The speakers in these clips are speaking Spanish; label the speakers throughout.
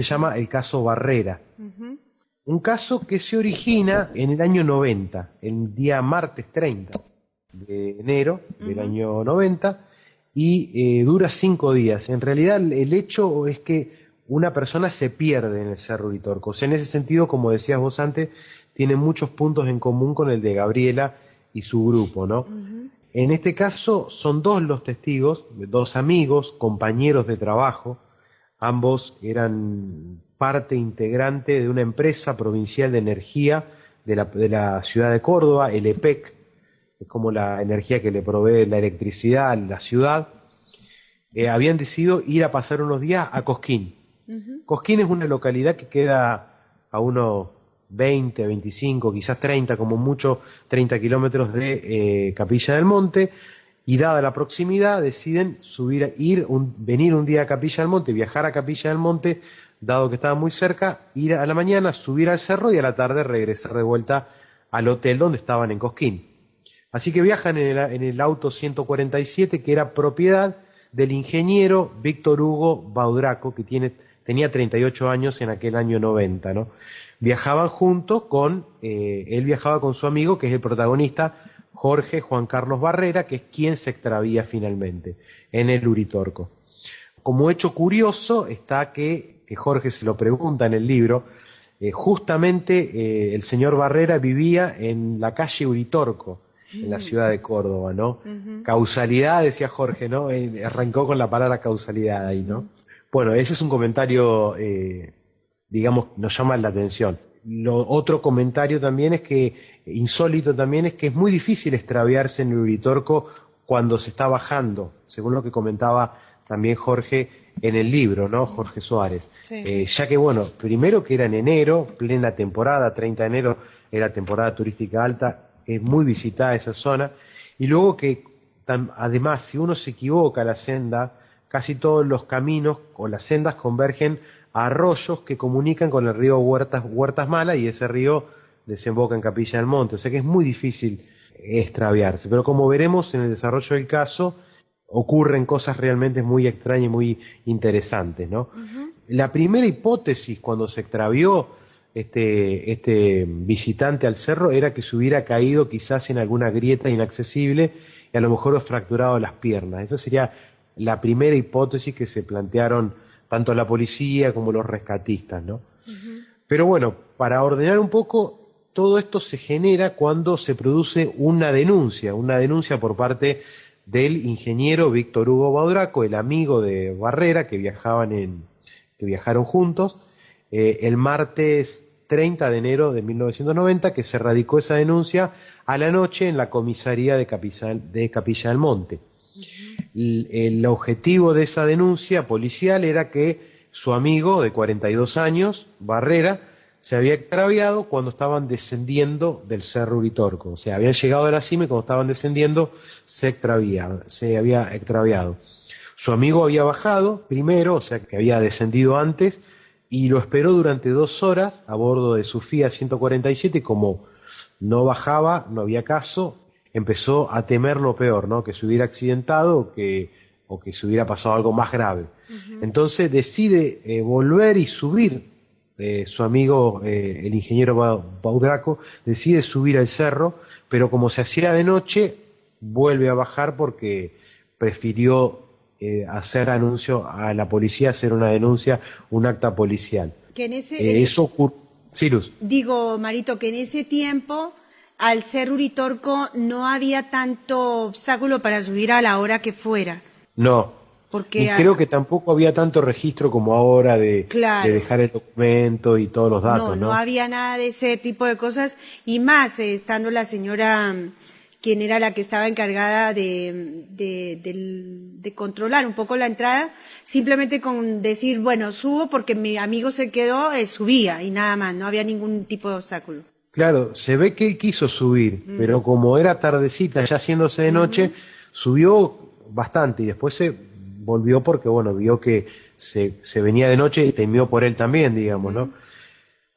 Speaker 1: se llama el caso Barrera. Un caso que se origina en el año 90, el día martes 30 de enero del año 90, y dura 5 días. En realidad el hecho es que una persona se pierde en el Cerro Uritorco. O sea, en ese sentido, como decías vos antes, tiene muchos puntos en común con el de Gabriela y su grupo, ¿no? En este caso son 2 los testigos, 2 amigos, compañeros de trabajo. Ambos eran parte integrante de una empresa provincial de energía de la ciudad de Córdoba, el EPEC, es como la energía que le provee la electricidad a la ciudad. Habían decidido ir a pasar unos días a Cosquín. Cosquín es una localidad que queda a unos 20, 25, quizás 30, como mucho 30 kilómetros de Capilla del Monte, y dada la proximidad deciden venir un día a Capilla del Monte, viajar a Capilla del Monte, dado que estaba muy cerca, ir a la mañana, subir al cerro y a la tarde regresar de vuelta al hotel donde estaban en Cosquín. Así que viajan en el auto 147, que era propiedad del ingeniero Víctor Hugo Baudraco, que tenía 38 años en aquel año 90, ¿no? Viajaban juntos él viajaba con su amigo, que es el protagonista, Jorge Juan Carlos Barrera, que es quien se extravía finalmente en el Uritorco. Como hecho curioso está que Jorge se lo pregunta en el libro, justamente el señor Barrera vivía en la calle Uritorco, en la ciudad de Córdoba, ¿no? Causalidad, decía Jorge, ¿no? Arrancó con la palabra causalidad ahí, ¿no? Bueno, ese es un comentario, digamos, nos llama la atención. Otro comentario también insólito también es que es muy difícil extraviarse en el Uritorco cuando se está bajando, según lo que comentaba también Jorge en el libro, ¿no? Jorge Suárez. Sí. Ya que, bueno, primero que era en enero, plena temporada, 30 de enero, era temporada turística alta, es muy visitada esa zona, y luego que, además, si uno se equivoca la senda, casi todos los caminos o las sendas convergen a arroyos que comunican con el río Huertas Mala, y ese río desemboca en Capilla del Monte, o sea que es muy difícil extraviarse, pero como veremos en el desarrollo del caso, ocurren cosas realmente muy extrañas y muy interesantes, ¿no? La primera hipótesis cuando se extravió este visitante al cerro era que se hubiera caído quizás en alguna grieta inaccesible y a lo mejor fracturado las piernas. Esa sería la primera hipótesis que se plantearon tanto la policía como los rescatistas, ¿no? Pero bueno, para ordenar un poco, todo esto se genera cuando se produce una denuncia por parte del ingeniero Víctor Hugo Baudraco, el amigo de Barrera, que viajaron juntos, el martes 30 de enero de 1990, que se radicó esa denuncia a la noche en la comisaría de Capilla del Monte. El objetivo de esa denuncia policial era que su amigo de 42 años, Barrera, se había extraviado cuando estaban descendiendo del Cerro Uritorco. O sea, habían llegado a la cima y cuando estaban descendiendo se había extraviado. Su amigo había bajado primero, o sea que había descendido antes, y lo esperó durante 2 horas a bordo de su Fiat 147, y como no bajaba, no había caso, empezó a temer lo peor, ¿no? Que se hubiera accidentado o que se hubiera pasado algo más grave. Entonces decide volver y subir, su amigo, el ingeniero Baudraco, decide subir al cerro, pero como se hacía de noche, vuelve a bajar porque prefirió hacer anuncio a la policía, hacer una denuncia, un acta policial. Eso ocurre. Sí, Luz.
Speaker 2: Digo, Marito, que en ese tiempo, al Cerro Uritorco, no había tanto obstáculo para subir a la hora que fuera.
Speaker 1: No.
Speaker 2: Porque
Speaker 1: y creo que tampoco había tanto registro como ahora de dejar el documento y todos los datos, ¿no?
Speaker 2: No había nada de ese tipo de cosas, y más estando la señora, quien era la que estaba encargada de controlar un poco la entrada, simplemente con decir, bueno, subo porque mi amigo se quedó, subía y nada más, no había ningún tipo de obstáculo.
Speaker 1: Claro, se ve que él quiso subir, pero como era tardecita, ya haciéndose de noche, subió bastante y después se volvió porque, bueno, vio que se venía de noche y temió por él también, digamos, ¿no?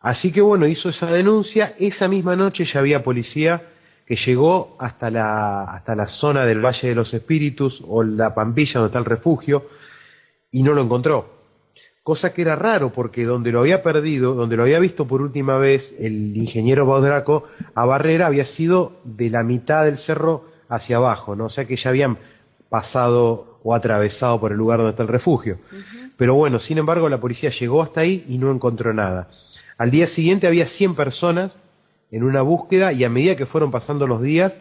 Speaker 1: Así que, bueno, hizo esa denuncia. Esa misma noche ya había policía que llegó hasta la zona del Valle de los Espíritus, o la Pampilla, donde está el refugio, y no lo encontró. cosa que era raro porque donde lo había perdido, donde lo había visto por última vez el ingeniero Baudraco a Barrera había sido de la mitad del cerro hacia abajo, ¿no? O sea que ya habían pasado o atravesado por el lugar donde está el refugio. Pero bueno, sin embargo la policía llegó hasta ahí y no encontró nada. Al día siguiente había 100 personas en una búsqueda y a medida que fueron pasando los días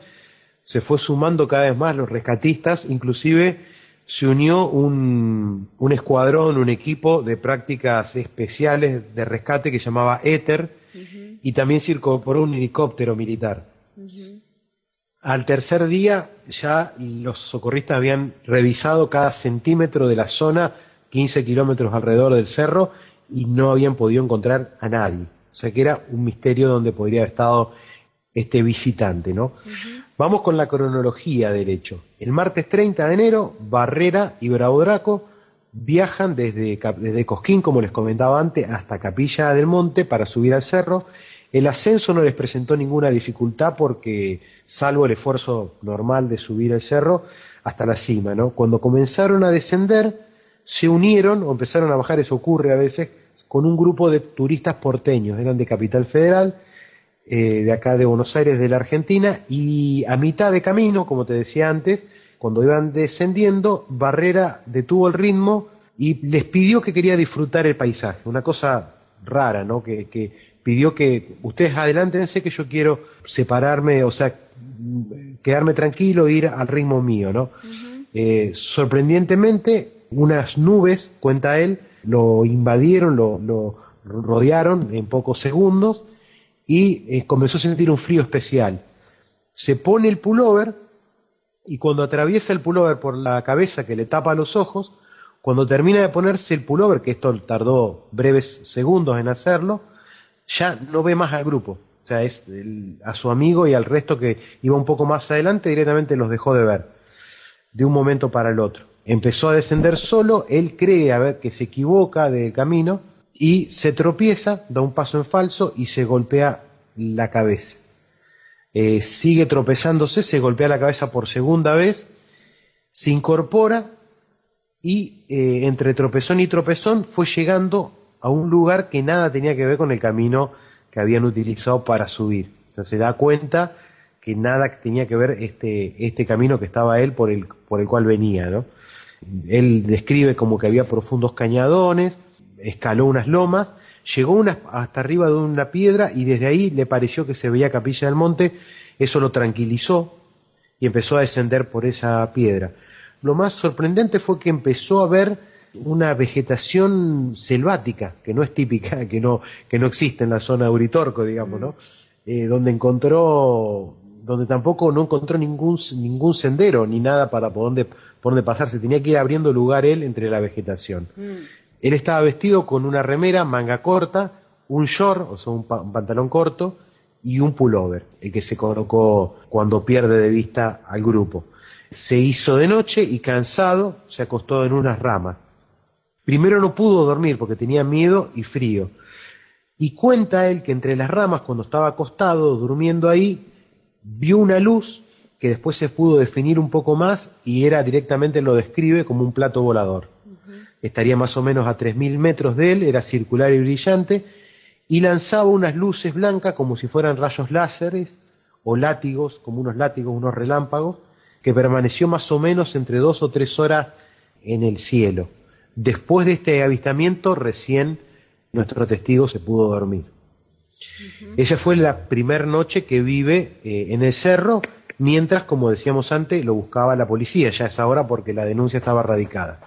Speaker 1: se fue sumando cada vez más los rescatistas, inclusive se unió un escuadrón, un equipo de prácticas especiales de rescate que se llamaba Éter, y también se incorporó un helicóptero militar. Al tercer día ya los socorristas habían revisado cada centímetro de la zona, 15 kilómetros alrededor del cerro, y no habían podido encontrar a nadie. O sea que era un misterio donde podría haber estado este visitante, ¿no? Vamos con la cronología del hecho. El martes 30 de enero, Barrera y Baudraco viajan desde Cosquín, como les comentaba antes, hasta Capilla del Monte para subir al cerro. El ascenso no les presentó ninguna dificultad porque, salvo el esfuerzo normal de subir el cerro, hasta la cima, ¿no? Cuando comenzaron a descender, se unieron, o empezaron a bajar, eso ocurre a veces, con un grupo de turistas porteños, eran de Capital Federal, de acá de Buenos Aires, de la Argentina, y a mitad de camino, como te decía antes, cuando iban descendiendo, Barrera detuvo el ritmo y les pidió que quería disfrutar el paisaje, una cosa rara, ¿no? Que pidió que ustedes adelántense que yo quiero separarme, o sea, quedarme tranquilo e ir al ritmo mío, ¿no? Sorprendentemente, unas nubes, cuenta él, lo invadieron, lo rodearon en pocos segundos y comenzó a sentir un frío especial. Se pone el pullover y cuando atraviesa el pullover por la cabeza que le tapa los ojos, cuando termina de ponerse el pullover, que esto tardó breves segundos en hacerlo, ya no ve más al grupo. O sea, a su amigo y al resto que iba un poco más adelante directamente los dejó de ver, de un momento para el otro. Empezó a descender solo, él cree a ver que se equivoca del camino y se tropieza, da un paso en falso y se golpea la cabeza. Sigue tropezándose, se golpea la cabeza por segunda vez, se incorpora y entre tropezón y tropezón fue llegando a un lugar que nada tenía que ver con el camino que habían utilizado para subir. O sea, se da cuenta que nada tenía que ver este camino que estaba él por el cual venía, ¿no? Él describe como que había profundos cañadones, escaló unas lomas, llegó hasta arriba de una piedra y desde ahí le pareció que se veía Capilla del Monte. Eso lo tranquilizó y empezó a descender por esa piedra. Lo más sorprendente fue que empezó a ver una vegetación selvática, que no es típica, que no existe en la zona de Uritorco, digamos, ¿no? Donde tampoco no encontró ningún sendero ni nada por donde pasar, se tenía que ir abriendo lugar él entre la vegetación. Él estaba vestido con una remera, manga corta, un short, o sea, un pantalón corto, y un pullover, el que se colocó cuando pierde de vista al grupo. Se hizo de noche y cansado se acostó en unas ramas. Primero no pudo dormir porque tenía miedo y frío. Y cuenta él que entre las ramas, cuando estaba acostado, durmiendo ahí, vio una luz que después se pudo definir un poco más y directamente lo describe como un plato volador. Estaría más o menos a 3.000 metros de él, era circular y brillante, y lanzaba unas luces blancas como si fueran rayos láseres o látigos, como unos látigos, unos relámpagos, que permaneció más o menos entre 2 o 3 horas en el cielo. Después de este avistamiento, recién nuestro testigo se pudo dormir. Esa fue la primera noche que vive en el cerro, mientras, como decíamos antes, lo buscaba la policía, ya a esa hora porque la denuncia estaba radicada.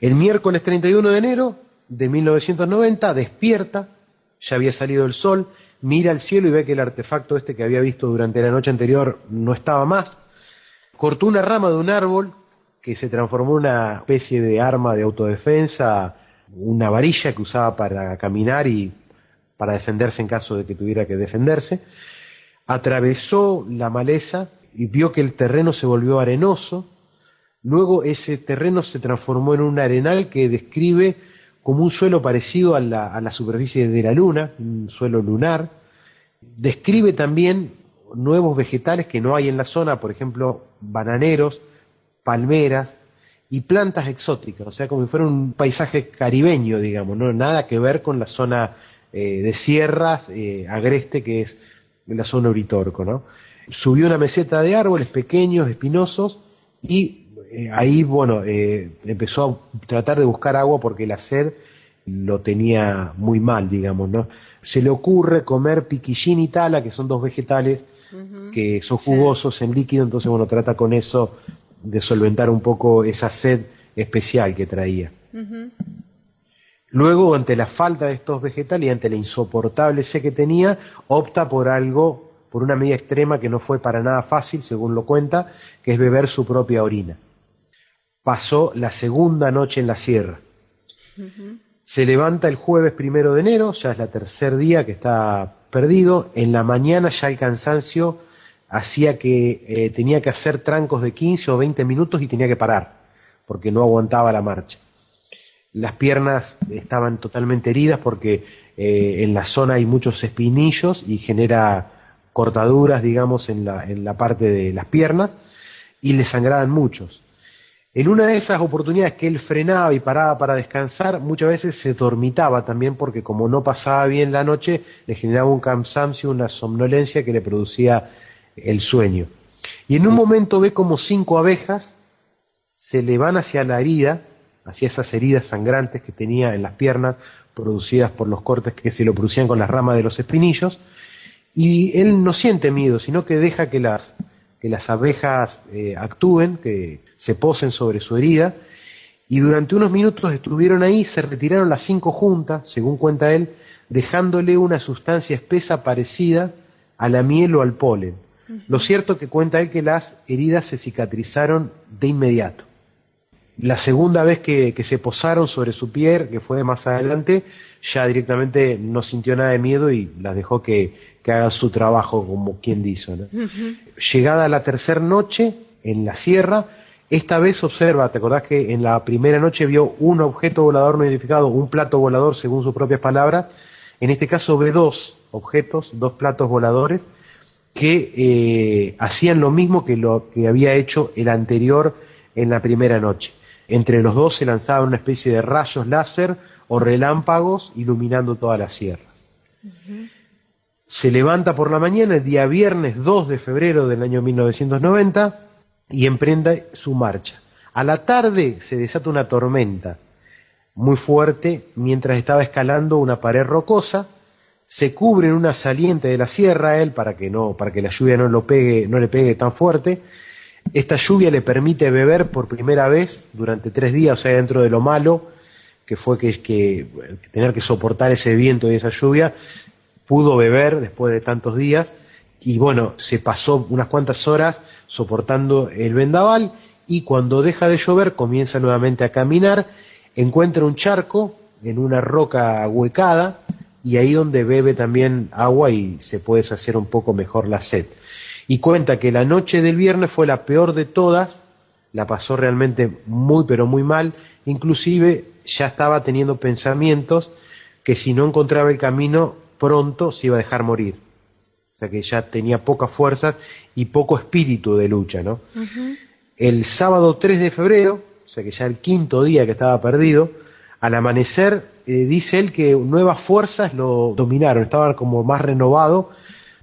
Speaker 1: El miércoles 31 de enero de 1990 despierta, ya había salido el sol, mira al cielo y ve que el artefacto que había visto durante la noche anterior no estaba más. Cortó una rama de un árbol que se transformó en una especie de arma de autodefensa, una varilla que usaba para caminar y para defenderse en caso de que tuviera que defenderse. Atravesó la maleza y vio que el terreno se volvió arenoso. Luego ese terreno se transformó en un arenal que describe como un suelo parecido a la superficie de la luna, un suelo lunar. Describe también nuevos vegetales que no hay en la zona, por ejemplo, bananeros, palmeras, y plantas exóticas, o sea, como si fuera un paisaje caribeño, digamos, no nada que ver con la zona de sierras, agreste, que es la zona Uritorco, ¿no? Subió una meseta de árboles pequeños, espinosos, y ahí, bueno, empezó a tratar de buscar agua porque la sed lo tenía muy mal, digamos, ¿no? Se le ocurre comer piquillín y tala, que son dos vegetales que son jugosos en líquido, entonces, bueno, trata con eso de solventar un poco esa sed especial que traía. Luego, ante la falta de estos vegetales y ante la insoportable sed que tenía, opta por una medida extrema que no fue para nada fácil, según lo cuenta, que es beber su propia orina. Pasó la segunda noche en la sierra. Se levanta el jueves 1 de enero, ya es la tercer día que está perdido. En la mañana ya el cansancio hacía que tenía que hacer trancos de 15 o 20 minutos y tenía que parar, porque no aguantaba la marcha. Las piernas estaban totalmente heridas porque en la zona hay muchos espinillos y genera cortaduras, digamos, en la parte de las piernas, y le sangraban muchos. En una de esas oportunidades que él frenaba y paraba para descansar, muchas veces se dormitaba también porque como no pasaba bien la noche, le generaba un cansancio, una somnolencia que le producía el sueño. Y en un momento ve como 5 abejas se le van hacia la herida, hacia esas heridas sangrantes que tenía en las piernas, producidas por los cortes que se lo producían con las ramas de los espinillos, y él no siente miedo, sino que deja que las abejas actúen, que se posen sobre su herida, y durante unos minutos estuvieron ahí, se retiraron las 5 juntas, según cuenta él, dejándole una sustancia espesa parecida a la miel o al polen. Lo cierto que cuenta él que las heridas se cicatrizaron de inmediato. La segunda vez que se posaron sobre su piel, que fue más adelante, ya directamente no sintió nada de miedo y las dejó que hagan su trabajo, como quien dice, ¿no? Llegada la tercera noche en la sierra, esta vez observa, ¿te acordás que en la primera noche vio un objeto volador no identificado, un plato volador según sus propias palabras? En este caso ve 2 objetos, 2 platos voladores, que hacían lo mismo que lo que había hecho el anterior en la primera noche. Entre los 2 se lanzaban una especie de rayos láser o relámpagos iluminando todas las sierras. Se levanta por la mañana el día viernes 2 de febrero del año 1990 y emprende su marcha. A la tarde se desata una tormenta muy fuerte mientras estaba escalando una pared rocosa. Se cubre en una saliente de la sierra él para que la lluvia no le pegue tan fuerte. Esta lluvia le permite beber por primera vez durante 3 días, o sea, dentro de lo malo que fue que tener que soportar ese viento y esa lluvia, pudo beber después de tantos días, y bueno, se pasó unas cuantas horas soportando el vendaval, y cuando deja de llover comienza nuevamente a caminar, encuentra un charco en una roca ahuecada, y ahí donde bebe también agua y se puede saciar un poco mejor la sed. Y cuenta que la noche del viernes fue la peor de todas, la pasó realmente muy pero muy mal, inclusive ya estaba teniendo pensamientos que si no encontraba el camino pronto se iba a dejar morir. O sea que ya tenía pocas fuerzas y poco espíritu de lucha, ¿no? El sábado 3 de febrero, o sea que ya el 5.º día que estaba perdido, al amanecer dice él que nuevas fuerzas lo dominaron, estaba como más renovado,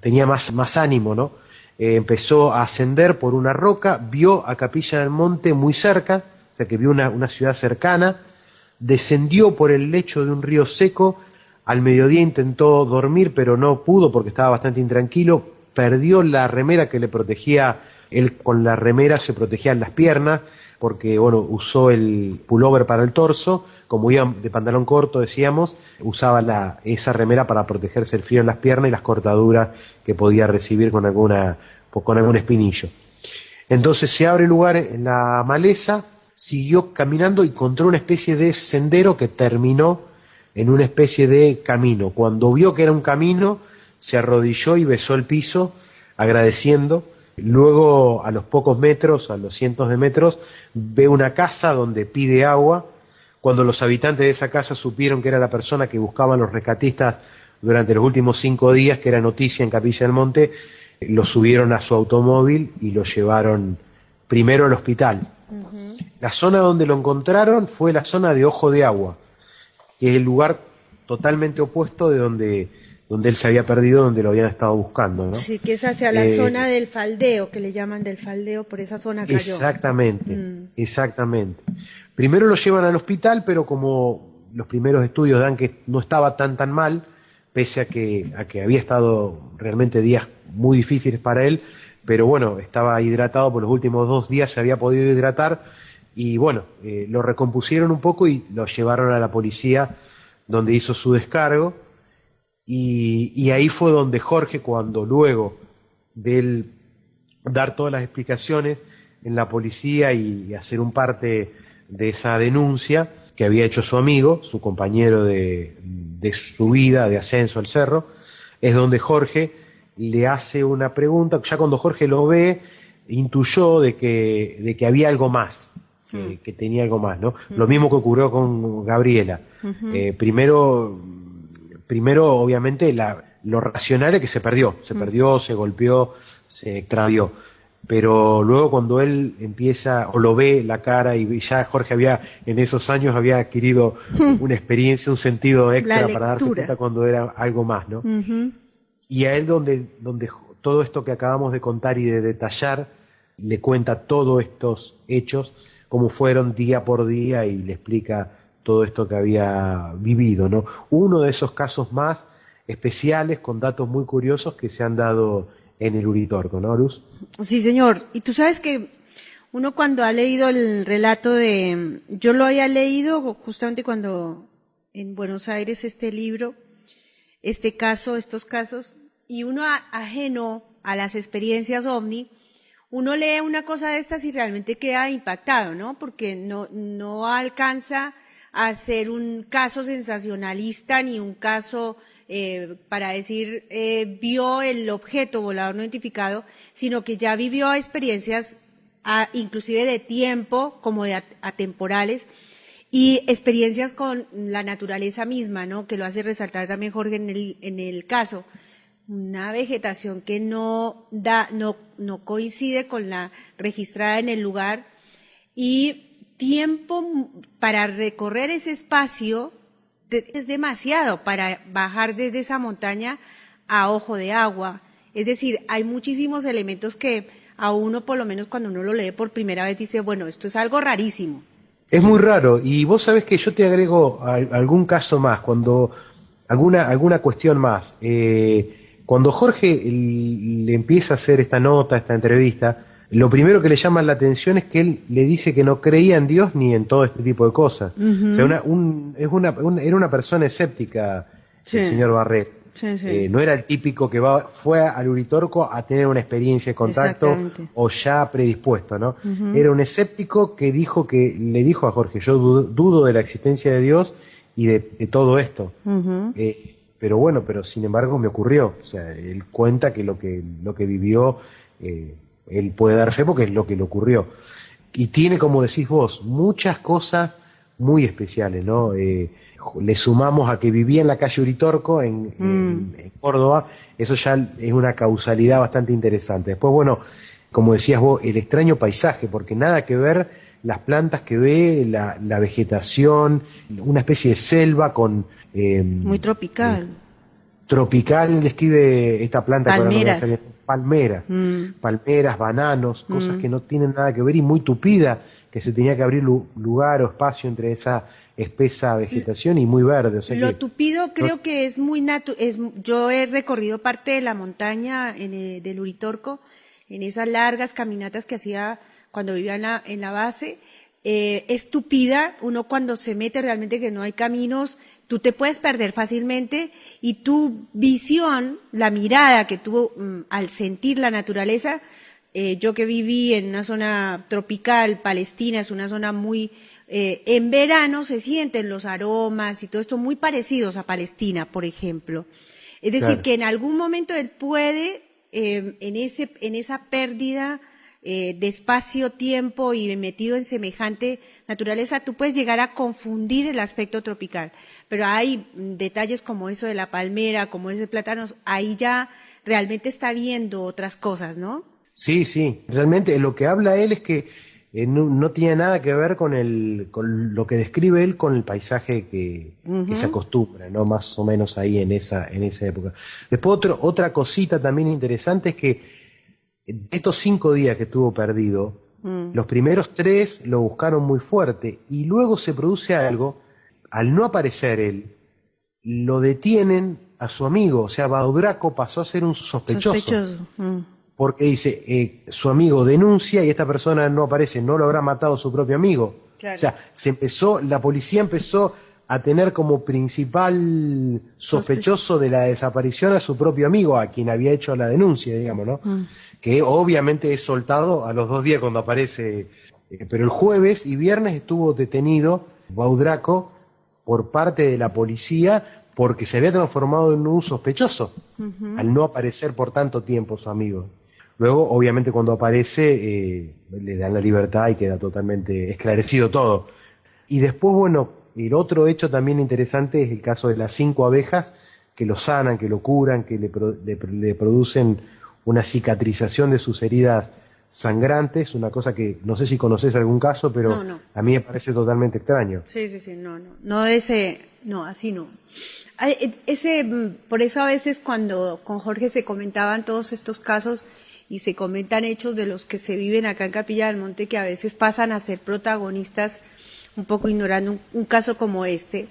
Speaker 1: tenía más ánimo, ¿no? Empezó a ascender por una roca, vio a Capilla del Monte muy cerca, o sea que vio una ciudad cercana, descendió por el lecho de un río seco, al mediodía intentó dormir pero no pudo porque estaba bastante intranquilo, perdió la remera que le protegía, él con la remera se protegían las piernas, porque bueno, usó el pullover para el torso, como iba de pantalón corto decíamos, usaba esa remera para protegerse el frío en las piernas y las cortaduras que podía recibir con algún espinillo. Entonces se abre lugar en la maleza, siguió caminando y encontró una especie de sendero que terminó en una especie de camino. Cuando vio que era un camino, se arrodilló y besó el piso, agradeciendo. Luego, a los pocos metros, a los cientos de metros, ve una casa donde pide agua. Cuando los habitantes de esa casa supieron que era la persona que buscaban los rescatistas durante los últimos 5 días, que era noticia en Capilla del Monte, lo subieron a su automóvil y lo llevaron primero al hospital, La zona donde lo encontraron fue la zona de Ojo de Agua, que es el lugar totalmente opuesto de donde él se había perdido, donde lo habían estado buscando, ¿no?
Speaker 2: Sí, que es hacia la zona del faldeo, que le llaman del faldeo, por esa zona cayó.
Speaker 1: Exactamente, exactamente. Primero lo llevan al hospital, pero como los primeros estudios dan que no estaba tan mal, pese a que había estado realmente días muy difíciles para él, pero bueno, estaba hidratado por los últimos 2 días, se había podido hidratar, y bueno, lo recompusieron un poco y lo llevaron a la policía, donde hizo su descargo, y ahí fue donde Jorge, cuando luego de él dar todas las explicaciones en la policía y hacer un parte de esa denuncia que había hecho su amigo, su compañero de subida, de ascenso al cerro, es donde Jorge le hace una pregunta. Ya cuando Jorge lo ve, intuyó de que había algo más, que tenía algo más, ¿no? Lo mismo que ocurrió con Gabriela. Primero obviamente lo racional es que se perdió, se golpeó, se extravió, pero luego cuando él empieza o lo ve la cara, y ya Jorge en esos años había adquirido una experiencia, un sentido extra para darse cuenta cuando era algo más, ¿no? Y a él donde todo esto que acabamos de contar y de detallar, le cuenta todos estos hechos, cómo fueron día por día, y le explica todo esto que había vivido, ¿no? Uno de esos casos más especiales, con datos muy curiosos que se han dado en el Uritorco, ¿no, Luz?
Speaker 2: Sí, señor. Y tú sabes que uno cuando ha leído el relato yo lo había leído justamente cuando en Buenos Aires estos casos, y uno ajeno a las experiencias OVNI, uno lee una cosa de estas y realmente queda impactado, ¿no? Porque no alcanza a ser un caso sensacionalista ni un caso para decir vio el objeto volador no identificado, sino que ya vivió experiencias inclusive de tiempo, como de atemporales, y experiencias con la naturaleza misma, ¿no? Que lo hace resaltar también Jorge en el caso. Una vegetación que no coincide con la registrada en el lugar, y tiempo para recorrer ese espacio es demasiado para bajar desde esa montaña a Ojo de Agua. Es decir, hay muchísimos elementos que a uno, por lo menos cuando uno lo lee por primera vez, dice, bueno, esto es algo rarísimo.
Speaker 1: Es muy raro, y vos sabés que yo te agrego algún caso más, alguna cuestión más. Cuando Jorge le empieza a hacer esta entrevista, lo primero que le llama la atención es que él le dice que no creía en Dios ni en todo este tipo de cosas. O sea, era una persona escéptica, sí, el señor Barret. Sí, sí. No era el típico que fue al Uritorco a tener una experiencia de contacto o ya predispuesto, ¿no? Era un escéptico que le dijo a Jorge, yo dudo de la existencia de Dios y de todo esto. Pero sin embargo me ocurrió. O sea, él cuenta que lo que vivió, él puede dar fe porque es lo que le ocurrió. Y tiene, como decís vos, muchas cosas muy especiales, ¿no? Le sumamos a que vivía en la calle Uritorco, en Córdoba, eso ya es una causalidad bastante interesante. Después, bueno, como decías vos, el extraño paisaje, porque nada que ver las plantas que ve, la vegetación, una especie de selva con...
Speaker 2: muy tropical.
Speaker 1: Tropical, describe esta planta.
Speaker 2: Palmeras.
Speaker 1: Palmeras, bananos, cosas que no tienen nada que ver, y muy tupida, que se tenía que abrir lugar o espacio entre esa espesa vegetación y muy verde. O sea
Speaker 2: lo tupido creo que es muy yo he recorrido parte de la montaña del Uritorco, en esas largas caminatas que hacía cuando vivía en la base. Es tupida, uno cuando se mete realmente que no hay caminos, tú te puedes perder fácilmente, y tu visión, la mirada que tuvo al sentir la naturaleza, yo que viví en una zona tropical, Palestina es una zona muy, en verano se sienten los aromas y todo esto muy parecidos a Palestina, por ejemplo. Es decir, claro, que en algún momento él puede, en esa pérdida de espacio-tiempo y metido en semejante naturaleza, tú puedes llegar a confundir el aspecto tropical. Pero hay detalles como eso de la palmera, como ese plátano, ahí ya realmente está viendo otras cosas, ¿no?
Speaker 1: Sí, realmente lo que habla él es que no tiene nada que ver con lo que describe él con el paisaje que se acostumbra, ¿no? Más o menos ahí en esa época. Después otra cosita también interesante es que estos 5 días que estuvo perdido, los primeros 3 lo buscaron muy fuerte y luego se produce algo, al no aparecer él, lo detienen a su amigo, o sea, Baudraco pasó a ser un sospechoso. Porque dice, su amigo denuncia y esta persona no aparece, no lo habrá matado su propio amigo. Claro. O sea, la policía empezó a tener como principal sospechoso de la desaparición a su propio amigo, a quien había hecho la denuncia, digamos, ¿no? Que obviamente es soltado a los 2 días cuando aparece, pero el jueves y viernes estuvo detenido Baudraco por parte de la policía porque se había transformado en un sospechoso al no aparecer por tanto tiempo su amigo. Luego, obviamente, cuando aparece, le dan la libertad y queda totalmente esclarecido todo. Y después, bueno, el otro hecho también interesante es el caso de las 5 abejas que lo sanan, que lo curan, que le producen una cicatrización de sus heridas sangrantes, una cosa que no sé si conoces algún caso, pero no. A mí me parece totalmente extraño.
Speaker 2: Sí, no, así no. Por eso a veces cuando con Jorge se comentaban todos estos casos y se comentan hechos de los que se viven acá en Capilla del Monte que a veces pasan a ser protagonistas, un poco ignorando un caso como este,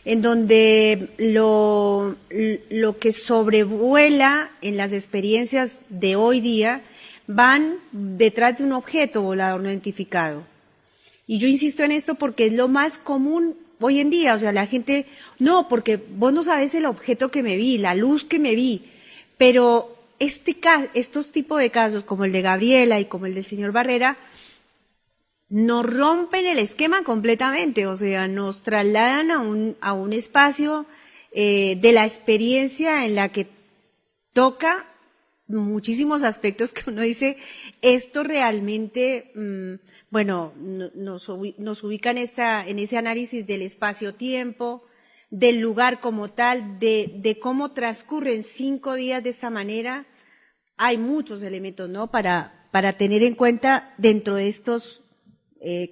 Speaker 2: en donde lo que sobrevuela en las experiencias de hoy día van detrás de un objeto volador no identificado. Y yo insisto en esto porque es lo más común hoy en día, o sea, la gente, no, porque vos no sabés el objeto que me vi, la luz que me vi, pero estos tipos de casos, como el de Gabriela y como el del señor Barrera, nos rompen el esquema completamente, o sea, nos trasladan a un espacio de la experiencia en la que toca muchísimos aspectos que uno dice, esto realmente, nos ubica en ese análisis del espacio-tiempo, del lugar como tal, de cómo transcurren 5 días de esta manera. Hay muchos elementos, ¿no?, para tener en cuenta dentro de estos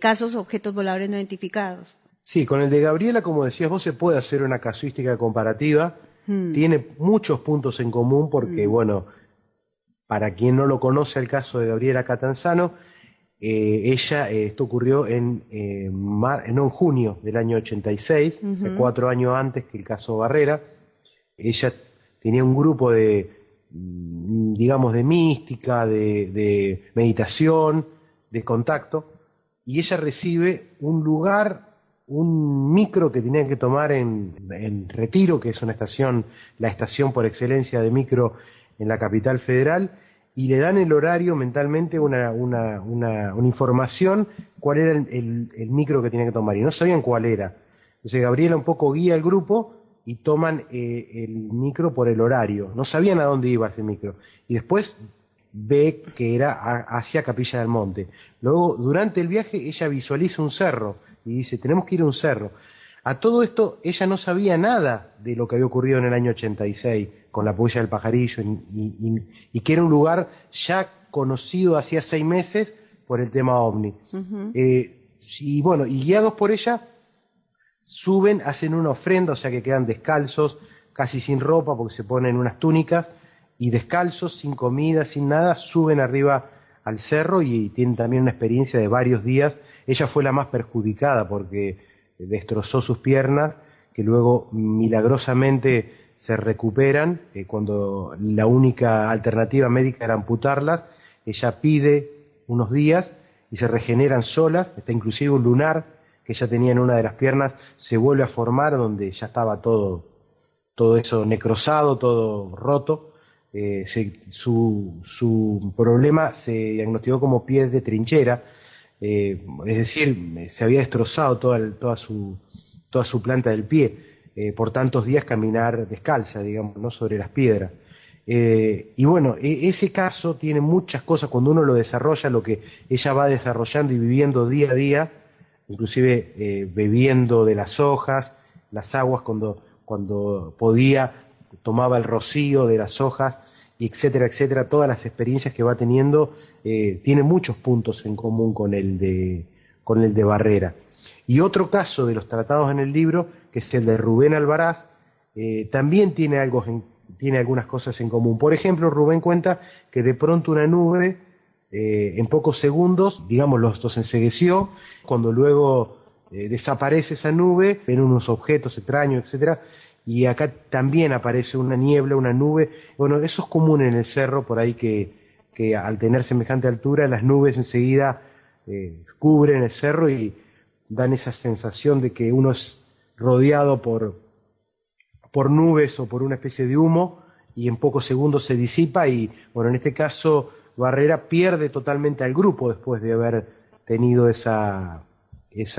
Speaker 2: casos objetos voladores no identificados.
Speaker 1: Sí, con el de Gabriela, como decías vos, se puede hacer una casuística comparativa. Tiene muchos puntos en común porque, bueno, para quien no lo conoce el caso de Gabriela Catanzano, esto ocurrió en junio del año 86, o sea, 4 años antes que el caso Barrera. Ella tenía un grupo de mística, de meditación, de contacto, y ella recibe un micro que tenía que tomar en Retiro, que es la estación por excelencia de micro en la capital federal, y le dan el horario mentalmente, una información, cuál era el micro que tenía que tomar, y no sabían cuál era. Entonces Gabriela un poco guía al grupo y toman el micro por el horario, no sabían a dónde iba ese micro, y después ve que era hacia Capilla del Monte. Luego, durante el viaje, ella visualiza un cerro y dice, tenemos que ir a un cerro. A todo esto, ella no sabía nada de lo que había ocurrido en el año 86 con la Polla del Pajarillo y que era un lugar ya conocido hacía 6 meses por el tema OVNI. Y guiados por ella, suben, hacen una ofrenda, o sea que quedan descalzos, casi sin ropa porque se ponen unas túnicas, y descalzos, sin comida, sin nada, suben arriba al cerro y tienen también una experiencia de varios días. Ella fue la más perjudicada porque destrozó sus piernas, que luego milagrosamente se recuperan, cuando la única alternativa médica era amputarlas. Ella pide unos días y se regeneran solas, está inclusive un lunar que ella tenía en una de las piernas, se vuelve a formar donde ya estaba todo eso necrosado, todo roto. Su problema se diagnosticó como pies de trinchera, es decir, se había destrozado toda su planta del pie, por tantos días caminar descalza, digamos, ¿no?, sobre las piedras. Y bueno, ese caso tiene muchas cosas cuando uno lo desarrolla, lo que ella va desarrollando y viviendo día a día, inclusive bebiendo de las hojas, las aguas cuando podía, tomaba el rocío de las hojas y etcétera, etcétera, todas las experiencias que va teniendo, tiene muchos puntos en común con el de Barrera. Y otro caso de los tratados en el libro, que es el de Rubén Albaraz, también tiene algunas cosas en común. Por ejemplo, Rubén cuenta que de pronto una nube, en pocos segundos, digamos, los encegueció, cuando luego desaparece esa nube, ven unos objetos extraños, etcétera, y acá también aparece una niebla, una nube. Bueno, eso es común en el cerro, por ahí que al tener semejante altura, las nubes enseguida cubren el cerro y dan esa sensación de que uno es rodeado por nubes o por una especie de humo, y en pocos segundos se disipa, y bueno, en este caso Barrera pierde totalmente al grupo después de haber tenido esa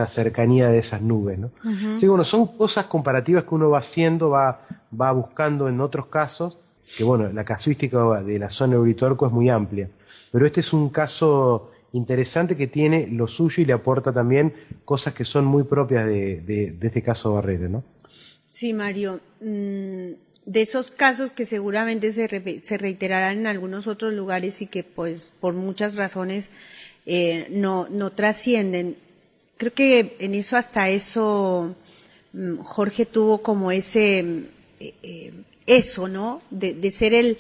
Speaker 1: cercanía de esas nubes, ¿no?
Speaker 2: Uh-huh.
Speaker 1: Sí, bueno, son cosas comparativas que uno va haciendo, va buscando en otros casos, que bueno, la casuística de la zona de Uritorco es muy amplia, pero este es un caso interesante que tiene lo suyo y le aporta también cosas que son muy propias de este caso Barrera, ¿no?
Speaker 2: Sí, Mario, de esos casos que seguramente se reiterarán en algunos otros lugares y que pues por muchas razones no trascienden. Creo que en eso, hasta eso, Jorge tuvo como eso, ¿no? De ser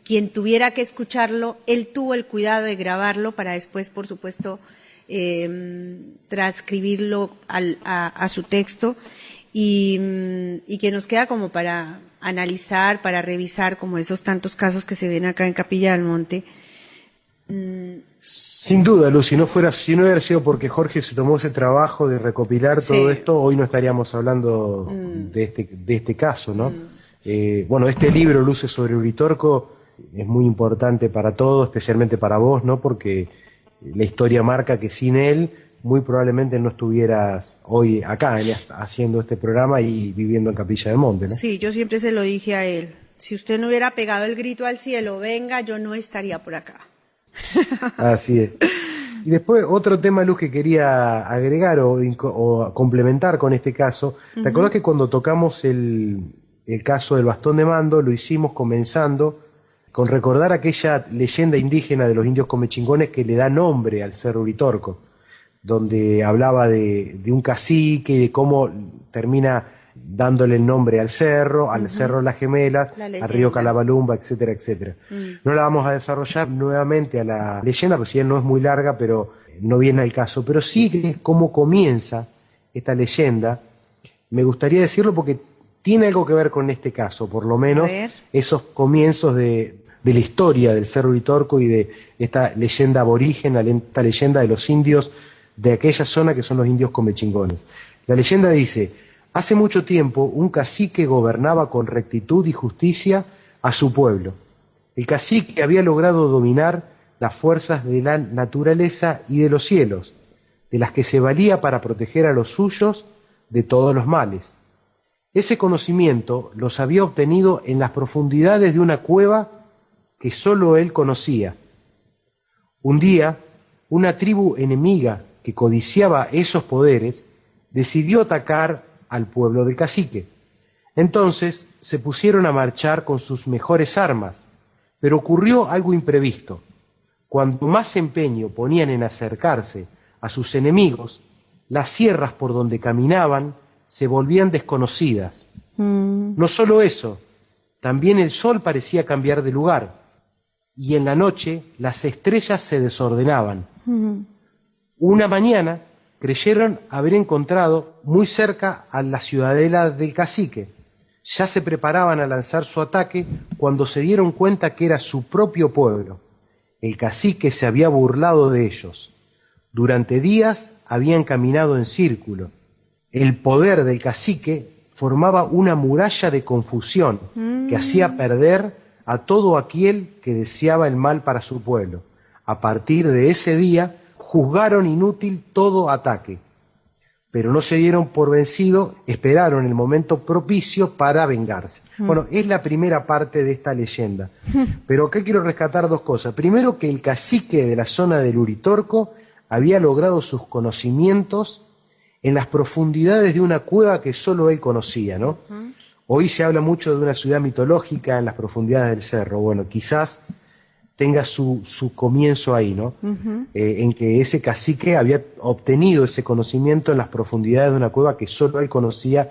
Speaker 2: quien tuviera que escucharlo, él tuvo el cuidado de grabarlo para después, por supuesto, transcribirlo a su texto, y que nos queda como para analizar, para revisar, como esos tantos casos que se ven acá en Capilla del Monte.
Speaker 1: Sin duda, Luz, si no hubiera sido porque Jorge se tomó ese trabajo de recopilar todo esto, hoy no estaríamos hablando de este caso, ¿no? Bueno, este libro, Luces sobre Uritorco, es muy importante para todos, especialmente para vos, ¿no? Porque la historia marca que sin él muy probablemente no estuvieras hoy acá haciendo este programa y viviendo en Capilla del Monte, ¿no?
Speaker 2: Sí, yo siempre se lo dije a él. Si usted no hubiera pegado el grito al cielo, venga, yo no estaría por acá.
Speaker 1: Así es. Y después otro tema, Luz, que quería agregar o complementar con este caso. ¿Te acordás que cuando tocamos el caso del bastón de mando, lo hicimos comenzando con recordar aquella leyenda indígena de los indios comechingones que le da nombre al Cerro Uritorco, donde hablaba de un cacique y de cómo termina dándole el nombre al cerro Las Gemelas, al río Calabalumba, etcétera, etcétera. No la vamos a desarrollar nuevamente a la leyenda, porque si bien no es muy larga, pero no viene al caso. Pero sí cómo comienza esta leyenda, me gustaría decirlo porque tiene algo que ver con este caso, por lo menos esos comienzos de la historia del Cerro Uritorco y de esta leyenda aborigen, esta leyenda de los indios de aquella zona que son los indios comechingones. La leyenda dice: hace mucho tiempo un cacique gobernaba con rectitud y justicia a su pueblo. El cacique había logrado dominar las fuerzas de la naturaleza y de los cielos, de las que se valía para proteger a los suyos de todos los males. Ese conocimiento los había obtenido en las profundidades de una cueva que sólo él conocía. Un día, una tribu enemiga que codiciaba esos poderes decidió atacar al pueblo del cacique. Entonces se pusieron a marchar con sus mejores armas, pero ocurrió algo imprevisto. Cuanto más empeño ponían en acercarse a sus enemigos, las sierras por donde caminaban se volvían desconocidas. No solo eso, también el sol parecía cambiar de lugar, y en la noche las estrellas se desordenaban. Una mañana creyeron haber encontrado muy cerca a la ciudadela del cacique. Ya se preparaban a lanzar su ataque cuando se dieron cuenta que era su propio pueblo. El cacique se había burlado de ellos. Durante días habían caminado en círculo. El poder del cacique formaba una muralla de confusión que hacía perder a todo aquel que deseaba el mal para su pueblo. A partir de ese día juzgaron inútil todo ataque, pero no se dieron por vencido, esperaron el momento propicio para vengarse. Bueno, es la primera parte de esta leyenda, pero acá quiero rescatar dos cosas. Primero, que el cacique de la zona del Uritorco había logrado sus conocimientos en las profundidades de una cueva que solo él conocía, ¿no? Hoy se habla mucho de una ciudad mitológica en las profundidades del cerro. Bueno, quizás tenga su comienzo ahí, ¿no? En que ese cacique había obtenido ese conocimiento en las profundidades de una cueva que solo él conocía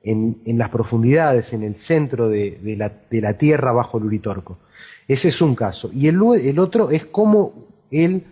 Speaker 1: en las profundidades, en el centro de la tierra bajo el Uritorco. Ese es un caso. Y el otro es cómo él,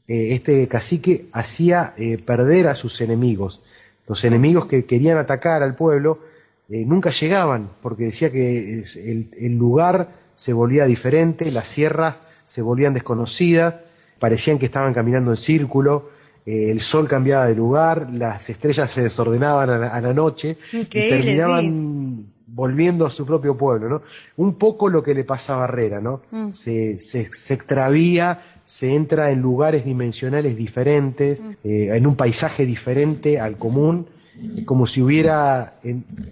Speaker 1: este cacique, hacía perder a sus enemigos. Los enemigos que querían atacar al pueblo nunca llegaban, porque decía que el lugar se volvía diferente, las sierras se volvían desconocidas, parecían que estaban caminando en círculo, el sol cambiaba de lugar, las estrellas se desordenaban a la noche.
Speaker 2: Increíble,
Speaker 1: y terminaban volviendo a su propio pueblo, ¿no? Un poco lo que le pasa a Barrera, ¿no? Se extravía, se entra en lugares dimensionales diferentes, en un paisaje diferente al común, como si hubiera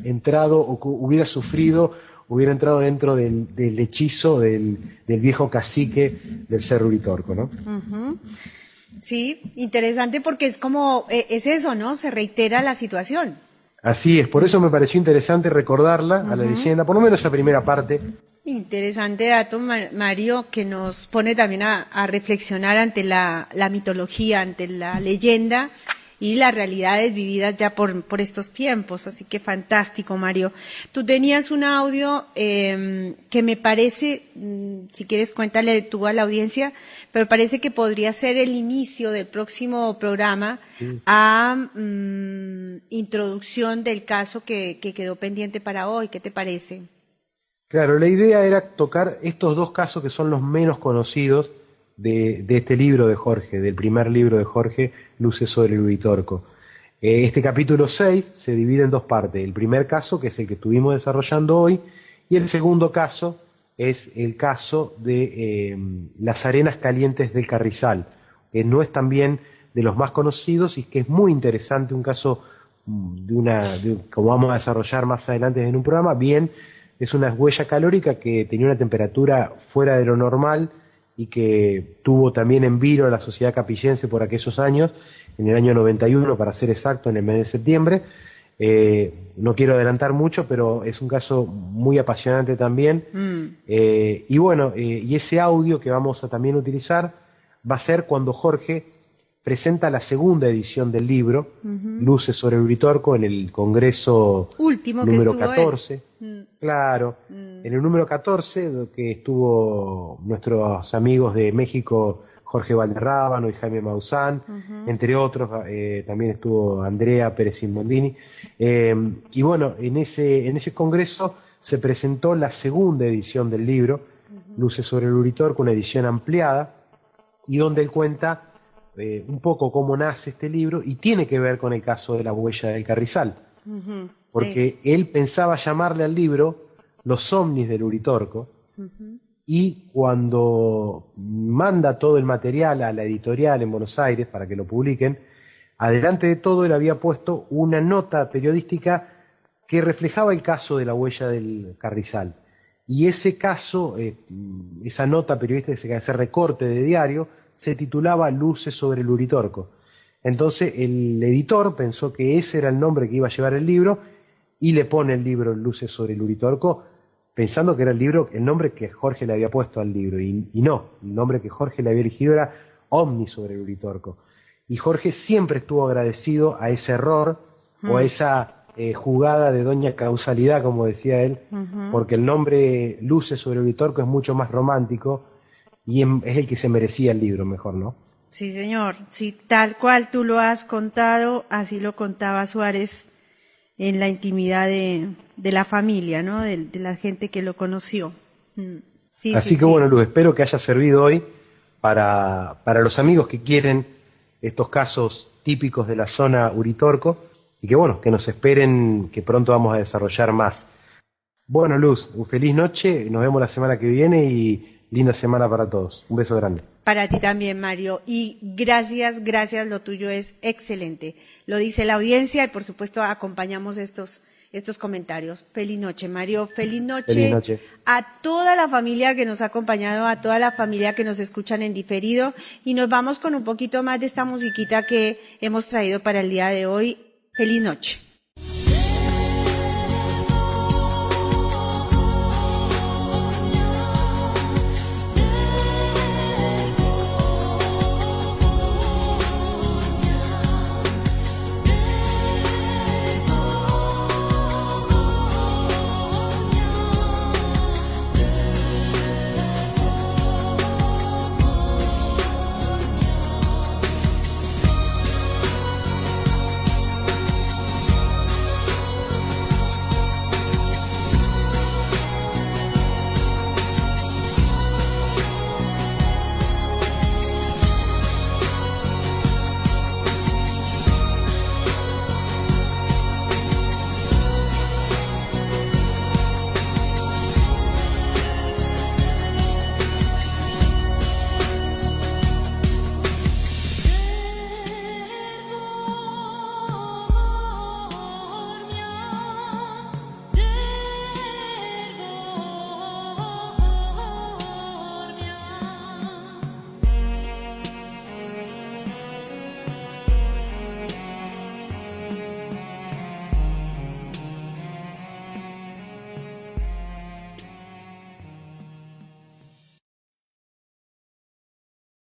Speaker 1: entrado o hubiera sufrido, hubiera entrado dentro del hechizo del viejo cacique del Cerro Uritorco, ¿no?
Speaker 2: Sí, interesante porque es como, es eso, ¿no? Se reitera la situación.
Speaker 1: Así es, por eso me pareció interesante recordarla a la leyenda, por lo menos la primera parte.
Speaker 2: Interesante dato, Mario, que nos pone también a reflexionar ante la mitología, ante la leyenda y las realidades vividas ya por estos tiempos. Así que fantástico, Mario. Tú tenías un audio que me parece, si quieres cuéntale tú a la audiencia, pero parece que podría ser el inicio del próximo programa a introducción del caso que quedó pendiente para hoy. ¿Qué te parece?
Speaker 1: Claro, la idea era tocar estos dos casos que son los menos conocidos de este libro de Jorge, del primer libro de Jorge, Luces sobre el Uritorco. Este capítulo 6 se divide en dos partes. El primer caso, que es el que estuvimos desarrollando hoy, y el segundo caso es el caso de las arenas calientes del Carrizal, que no es también de los más conocidos y que es muy interesante, un caso como vamos a desarrollar más adelante en un programa. Bien, es una huella calórica que tenía una temperatura fuera de lo normal y que tuvo también en vilo a la sociedad capillense por aquellos años, en el año 91 para ser exacto, en el mes de septiembre. No quiero adelantar mucho, pero es un caso muy apasionante también. Y bueno, y ese audio que vamos a también utilizar va a ser cuando Jorge presenta la segunda edición del libro, Luces sobre el Uritorco, en el Congreso
Speaker 2: último
Speaker 1: número
Speaker 2: que
Speaker 1: 14. Claro, en el número 14, que estuvo nuestros amigos de México, Jorge Valderrábano y Jaime Maussan, entre otros, también estuvo Andrea Pérez Inmondini. Y bueno, en ese congreso se presentó la segunda edición del libro, Luces sobre el Uritorco, una edición ampliada, y donde él cuenta un poco cómo nace este libro, y tiene que ver con el caso de la huella del Carrizal. Porque él pensaba llamarle al libro Los ovnis del Uritorco, y cuando manda todo el material a la editorial en Buenos Aires para que lo publiquen, adelante de todo él había puesto una nota periodística que reflejaba el caso de la huella del Carrizal. Y ese caso, esa nota periodística, ese recorte de diario, se titulaba Luces sobre el Uritorco. Entonces el editor pensó que ese era el nombre que iba a llevar el libro y le pone el libro Luces sobre el Uritorco, pensando que era el nombre que Jorge le había puesto al libro, y no, el nombre que Jorge le había elegido era Omni sobre el Uritorco. Y Jorge siempre estuvo agradecido a ese error o a esa jugada de doña causalidad, como decía él, porque el nombre Luces sobre el Uritorco es mucho más romántico y es el que se merecía el libro mejor, ¿no?
Speaker 2: Sí, señor. Sí, tal cual tú lo has contado, así lo contaba Suárez en la intimidad de la familia, ¿no? De la gente que lo conoció. Sí,
Speaker 1: así que bueno, Luz, espero que haya servido hoy para los amigos que quieren estos casos típicos de la zona Uritorco, y que bueno, que nos esperen, que pronto vamos a desarrollar más. Bueno, Luz, feliz noche, nos vemos la semana que viene y linda semana para todos. Un beso grande.
Speaker 2: Para ti también, Mario. Y gracias, lo tuyo es excelente. Lo dice la audiencia y por supuesto acompañamos estos comentarios. Feliz noche, Mario. Feliz noche a toda la familia que nos ha acompañado, a toda la familia que nos escuchan en diferido. Y nos vamos con un poquito más de esta musiquita que hemos traído para el día de hoy. Feliz noche.